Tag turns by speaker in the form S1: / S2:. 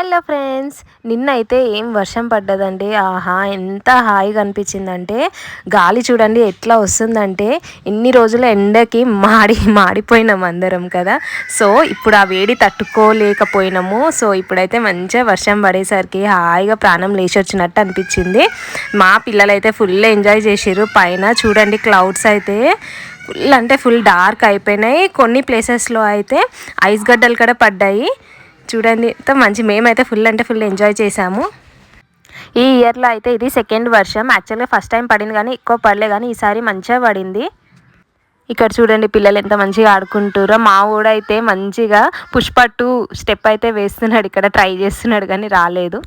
S1: Hello friends, నిన్నైతే ఏం వర్షం పడ్డదండి. ఆహా, ఎంత హాయిగా అనిపించిందంటే గాలి చూడండి ఎట్లా వస్తుందంటే, ఇన్ని రోజుల ఎండకి మాడిపోయినాం అందరం కదా. సో ఇప్పుడు ఆ వేడి తట్టుకోలేకపోయినాము. సో ఇప్పుడైతే మంచిగా వర్షం పడేసరికి హాయిగా ప్రాణం లేచొచ్చినట్టు అనిపించింది. మా పిల్లలైతే ఫుల్ ఎంజాయ్ చేసిర్రు. పైన చూడండి క్లౌడ్స్ అయితే ఫుల్ అంటే ఫుల్ డార్క్ అయిపోయినాయి. కొన్ని ప్లేసెస్లో అయితే ఐస్ గడ్డలు కూడా పడ్డాయి. చూడండి ఎంత మంచి, మేమైతే ఫుల్ అంటే ఫుల్ ఎంజాయ్ చేసాము. ఈ ఇయర్లో అయితే ఇది సెకండ్ వర్షం. యాక్చువల్గా ఫస్ట్ టైం పడింది కానీ ఎక్కువ పడలే, కానీ ఈసారి మంచిగా పడింది. ఇక్కడ చూడండి పిల్లలు ఎంత మంచిగా ఆడుకుంటారో. మా ఊడైతే మంచిగా పుష్ప 2 స్టెప్ అయితే వేస్తున్నాడు, ఇక్కడ ట్రై చేస్తున్నాడు కానీ రాలేదు.